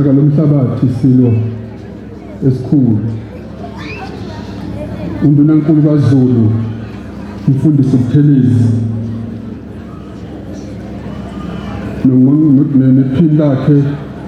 akalomhlabathi Silo esikhulu undunankulu kaZulu umfundisi uButhelezi nephini lakhe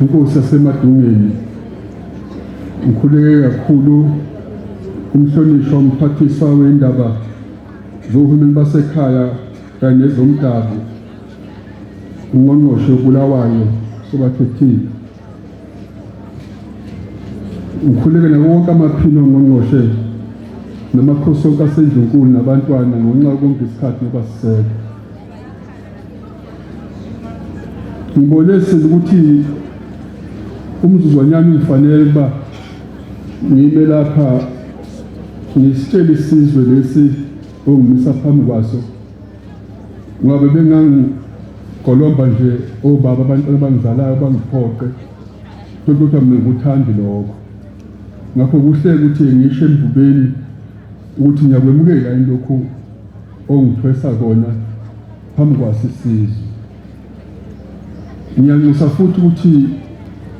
inkosi yaseMadungeni ngikhuleke kakhulu umhlonishwa umphathiswa wendaba zohulumeni basekhaya kanye nezomdabu ungqongqoshe uBulawayo sobakhethile ngikhuleke nabo wonke amaphini ongqongqoshe namakhosi onke aseNdlunkulu nabantwana ngonxa konke isikhathi nobasiseka ngibone ukuthi umzuzwanyana ufanele kuba ngibe lapha ngisitshela isizwe lesi ongimisa phambi kwaso ngabe bengangigolomba nje obaba abantwana abangizalayo bangiphoqe kodwa mina ngikuthandi lokho ngakho kuhle ukuthi ngisho emvubeni ukuthi ngiyakwemukela lokho ongithwesa kona phambi kwaso isizwe ngiyanxusa futhi ukuthi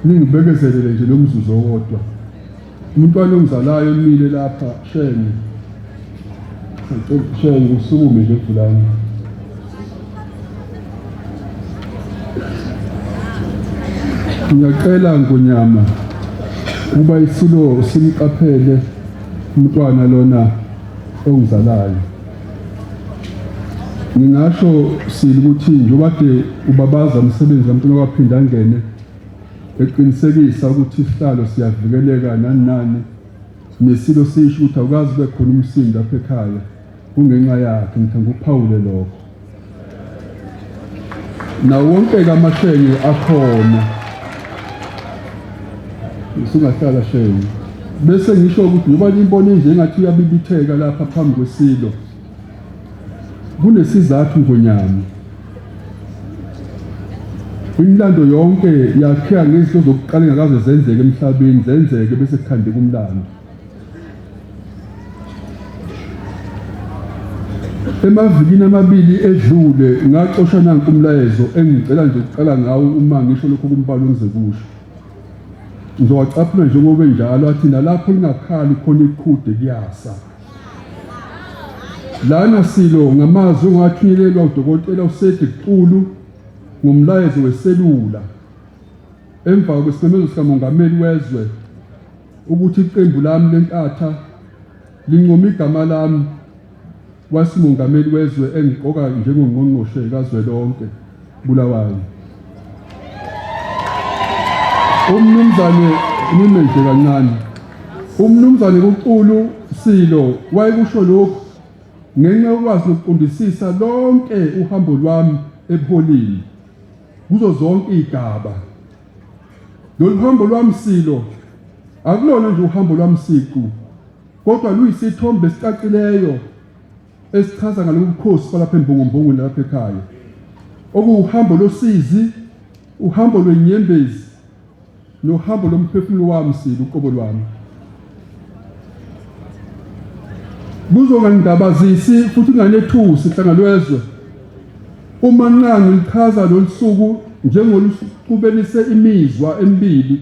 ningibekezelele nje lo mzuzu owodwa umntwana ongizalayo emile lapha shenge usukume nje Vulani ngiyacela Ngonyama kuba isilo simqaphele umntwana lona ongizalayo ngingasho Silo ukuthi njobade ubabaza umsebenzi wamntwana waphinda angene eqinisekisa ukuthi isihlalo siyavikeleka nani nesilo sisho ukuthi awukazi kube khona umsindo lapha ekhaya kungenxa yakhe ngithanda ukuphawule lokho nawo wonke amashenge akhona usungahlala shenge bese ngisho ukuthi ngoba imbono nje engathi uyabibitheka lapha phambi kwesilo kunesizathu Ngonyama imilando yonke yakhiya ngezinto zokuqala engakaze zenzeke emhlabeni zenzeke bese kukhandeka umlando emavikini amabili edlule ngaxoshana umlayezo engicela nje ukuqala ngawo uma ngisho lokho kumbalo ngize kusho ngizowacaphula njengoba njalo athi nalapho lingakhali khona ikhude kuyasa lana Silo ngamazwi ongathunyelelwa udokotela uSedi Qulu ngomlayezo weselula emva kwesimemezelo sikamongameli wezwe ukuthi iqembu lami lenkatha lincoma igama lami wasimongameli wezwe engiqoka njengongqongqoshe kazwelonke Bulawayo umnumzane nime nje kancane umnumzane kuQulu Silo wayekusho lokho ngenxa yokwazi ukuqondisisa lonke uhambo lwami ebuholini kuzo zonke igaba lo hambo lwami Silo akulona nje uhambo lwami siqu kodwa luyisithombe esicacileyo esichaza ngalokukhosi lapha embongombongweni lapha ekhaya okuuhambo losizi uhambo lwenyembezi nohambo lomphefumulo wami Silo uqobo lwami buzongangidabazisi futhi nganethusi hlangalwezwe uma nqangi lichaza losuku njengoluqhubelise imizwa emibili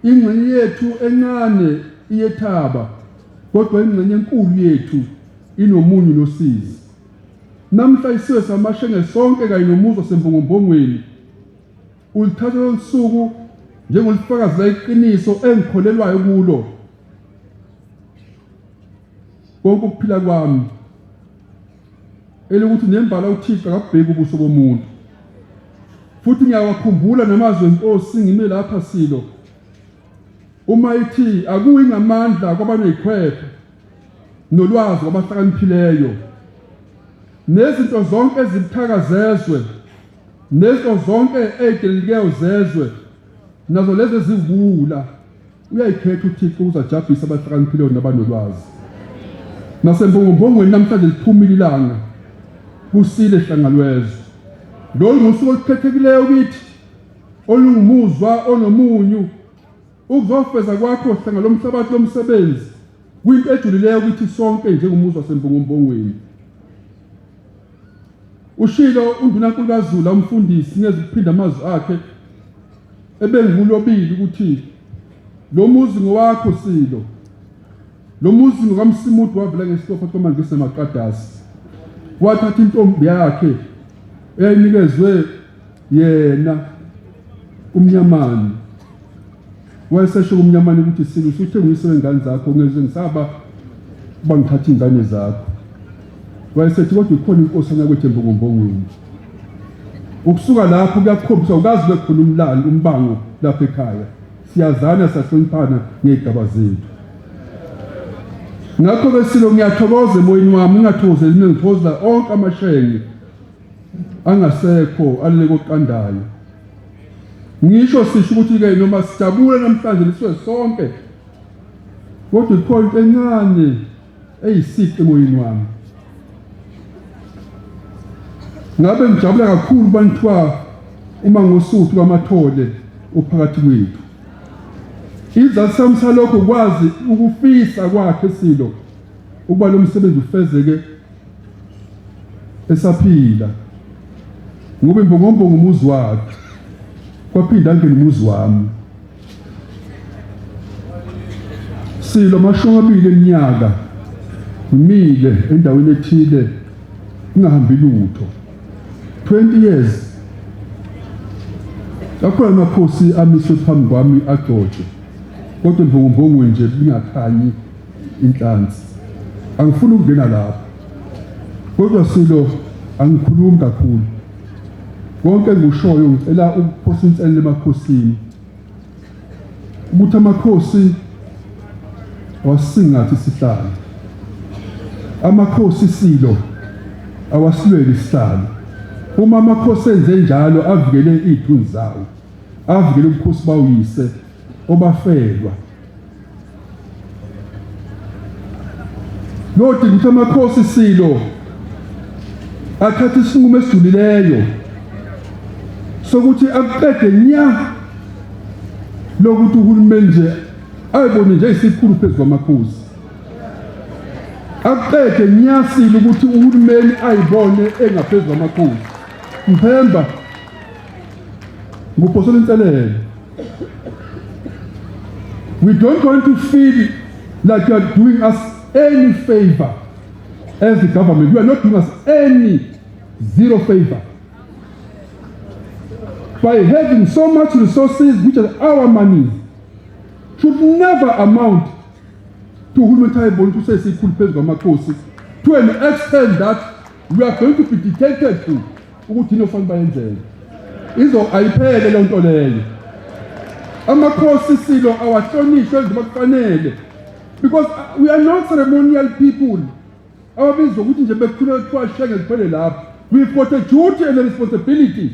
ingxenye yethu encane iyethaba kodwa ingxenye enkulu yethu inomunyu nosizi namhla isiwe samashenge sonke kanye nomuzo sembongombongweni ulithatha losuku njengolifakazi leqiniso engikholelwayo kulo konke ukuphila kwami elokuthi nembala uThixo akabheki ubuso bomuntu futhi ngiyawakhumbula namazwi enkosi ngime lapha Silo uma ithi akuyi ngamandla kwabanezikhwephe nolwazi kwabahlakaniphileyo nezinto zonke ezithakazezwe nezinto zonke ezidelikeyo zezwe nazo lezi zivula uyayikhetha uThixo uzajabulisa abahlakaniphileyo nabanolwazi nasembongombongweni namhlanje liphumile ilanga kusile hlangalwezwe lo ngusuku olukhethekileyo kithi olungumuzwa onomunyu ukuzofeza kwakho hlangalo mhlabathi lomsebenzi kuyinto ejulileyo kithi sonke njengomuzwa sembongombongweni ushilo undunankulu kaZulu umfundisi ngeze ukuphinda amazwi akhe ebengulobili ukuthi lo muzi ngowakho Silo, lo muzi ngokaMsimuthi wavela ngesitopha kwamanje kusemaqadasi, wathatha intombi yakhe eyayinikezwe yena uMnyamani. Wayesesho kuMnyamani ukuthi Silo usuthengise ingane zakho ngeze ngisaba bangithatha ingane zakho. Wayesethi kodwa ikhona inkosi yakwethu eMbongombongweni. Ukusuka lapho kuyakhombisa ukazi bekhona umlalo umbango lapha ekhaya. Siyazana sahloniphana ngegaba zethu. Ngakho-ke Silo ngiyathokoza emoyeni wami, ngingathokozeli mina ngithokozela onke amashenge angasekho alele koqandayo. Ngisho sisho ukuthi-ke noma sijabule namhlanje liswe sonke, kodwa ikhona into encane eyisiqi emoyeni wami. Ngabe ngijabula kakhulu bantwa uma ngosuthu kwamathole ophakathi kwethu. Izathu sami salokho kwazi ukufisa kwakhe Silo ukuba lo msebenzi ufezeke esaphila. Ngoba iMbongombongo umuzi wakhe, kwaphinda ngene umuzi wami. Silo 20 eminyaka ngimile endaweni ethile kungahambi lutho. 20 years. Akhona amakhosi amiswe phambi kwami aGeorge. Kodwa iMbongombongweni nje lingakhanyi inhlanzi. Angifuni ukungena lapha. Kodwa Silo angikhulumi kakhulu. Konke ngikushoyo ngicela ukuphosa inselelo emakhosini. Ukuthi amakhosi awasingathi isihlalo. Amakhosi Silo awasilweli isihlalo. Uma amakhosi enze njalo avikele izithunzi zawo, avikele ubukhosi bawuyise obafelwa. Lodi ukuthi amakhosi Silo athatha isinqumo esijulileyo sokuthi aqede nya lokuthi uhulumeni nje ayibone nje isikhulu phezu kwamakhosi. Aqede nya Silo ukuthi uhulumeni ayibone engaphezu kwamakhosi. Mphemba nguphosola inselelo. We don't want to feel like you are doing us any favor as the government. You are not doing us any zero favor. By having so much resources, which are our money, should never amount to uhulumeni to say sikhulu phezu kwamakhosi, to an extent that we are going to be dictated to ukuthi inofanele bayenzele. Izo ayiphele le nto leyo. Amakhosi Silo awahlonishwe njengoba kufanele, because we are not ceremonial people. Ababizwa ukuthi nje bekhuleka kuthiwa shenge kuphele lapha. We've got a duty and a responsibility.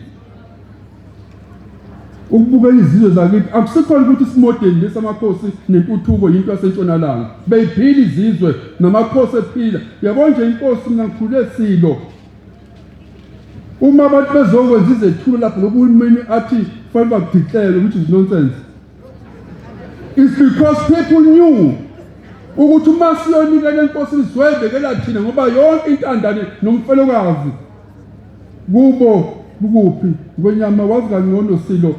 Ukubuka izizwe zakithi akusikhona ukuthi simodeli lesamakhosi nentuthuko into yasentshonalanga. Beyiphila izizwe namakhosi ephila. Yabona nje inkosi mina ngikhule Silo. Uma abantu bezokwenza izethulo lapho ngokuhulumeni athi fanele badeclare, which is nonsense. It's because people knew ukuthi uma siyonikela enkosini sizoyibekela thina ngoba yonke intandane nomfelokazi kubo kuphi ngonyama wazi kangcono Silo.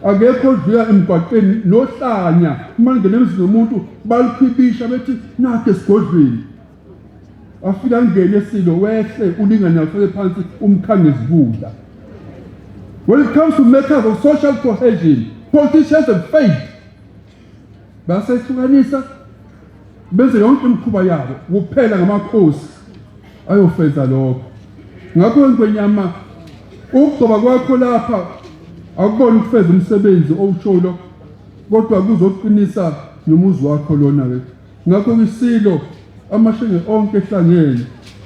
Akekho odlula emgwaqeni nohlanya uma ngene emzini womuntu balukhibisha bethi nakhe esigodlweni. Afika ngene Silo wehle ulingana afike phansi umkhangezi kudla. When it comes to matters of social cohesion, politicians have failed. Basehlukanisa benze yonke imikhuba yabo kuphela ngamakhosi ayofeza lokho. Ngakho ngwenyama ukugcoba kwakho lapha akubona ukufeza umsebenzi owusholo, kodwa kuzoqinisa nomuzi wakho lona ke. Ngakho iSilo amashenge onke ehlangene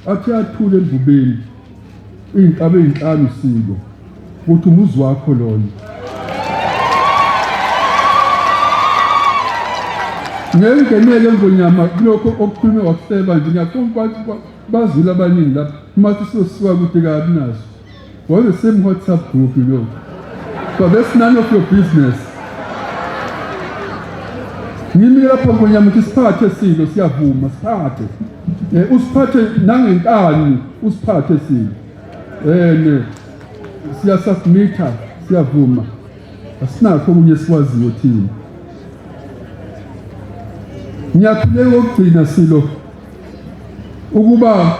athi athule endubeni izinkabe ezinhlanu Silo ukuthi umuzi wakho lona. Ngengenele ngonyama kulokho okukhulunywa wakuseba nje ngiyakhomba bazula abaningi lapha mathi siyosiwa kude kabi naso. Well, the same WhatsApp group you know. So that's none of your business. Ngimi lapho ngonyama ukuthi siphathe Silo siyavuma siphathe. Usiphathe nangenkani usiphathe Silo. Siyasubmita siyavuma. asinakho okunye sikwaziyo thina. Ngiyakhuleka ukugcina Silo ukuba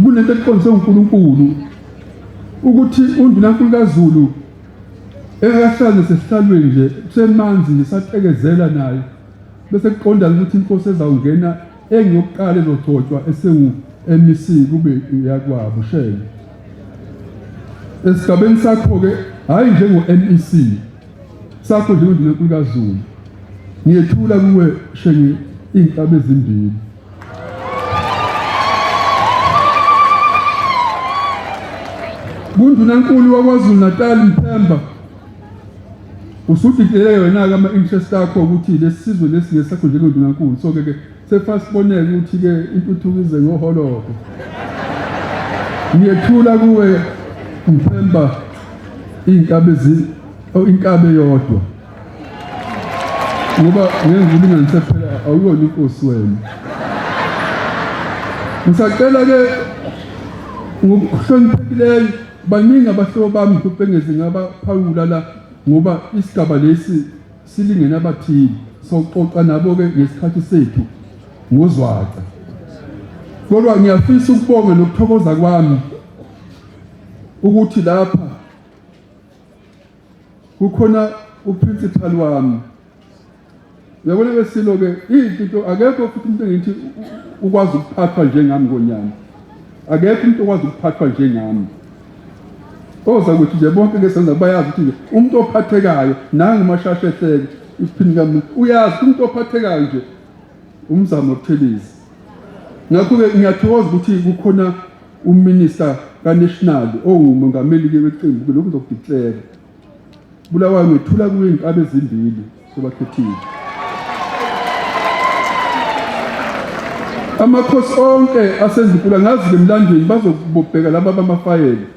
kunento eqondiswe uNkulunkulu ukuthi uNdunankulu kaZulu ekahlale sesihlalweni nje kusemanzi nje satekezela naye bese kuqonda ukuthi inkosi ezawungena engiyokuqala ezogcotshwa esengu-MEC kube yakwabo Shele. Esigabeni sakho-ke hhayi njengo-MEC sakho njengoNdunankulu kaZulu ngiyethula kuwe Shenge iy'nkabi ezimbili. KuNdunankulu waKwaZulu Natal Mthemba usudidele wena-ke ama-interest akho ukuthi lesi sizwe lesi ngesakho njengoNdunankulu. So-ke sefasiboneke ukuthi-ke intuthuko ize ngoholoko. Ngiyethula kuwe Mthemba inkabi eyodwa ngoba ngengilinganise phela awuyona inkosi wena. Ngisacela-ke ngokuhloniphekileyo baningi abahlobo bami bengeze ngabaphawula la ngoba isigaba lesi silingene abathile soxoxa nabo-ke ngesikhathi sethu ngozwaca. Kodwa ngiyafisa ukubonga nokuthokoza kwami ukuthi lapha kukhona uprincipal wami. Uyabona besilo-ke izinto akekho futhi umuntu engithi ukwazi ukuphathwa njengami ngonyama. Akekho umuntu okwazi ukuphathwa njengami. Oza ukuthi nje bonke-ke senza bayazi ukuthi nje umuntu ophathekayo nangu mashashe ehleke iphini kamuntu uyazi umuntu ophathekayo nje umzamo Buthelezi. Ngakho-ke ngiyathokoza ukuthi kukhona uMinister kaNational ongumongameli-ke weqembu lokhu ngizokudeclare. Bulawayo ngethula kuwe iy'nkabi ezimbili sobakhethile. Amakhosi onke asenzinkulu ngazi-ke emlandweni bazobheka laba bamafayela.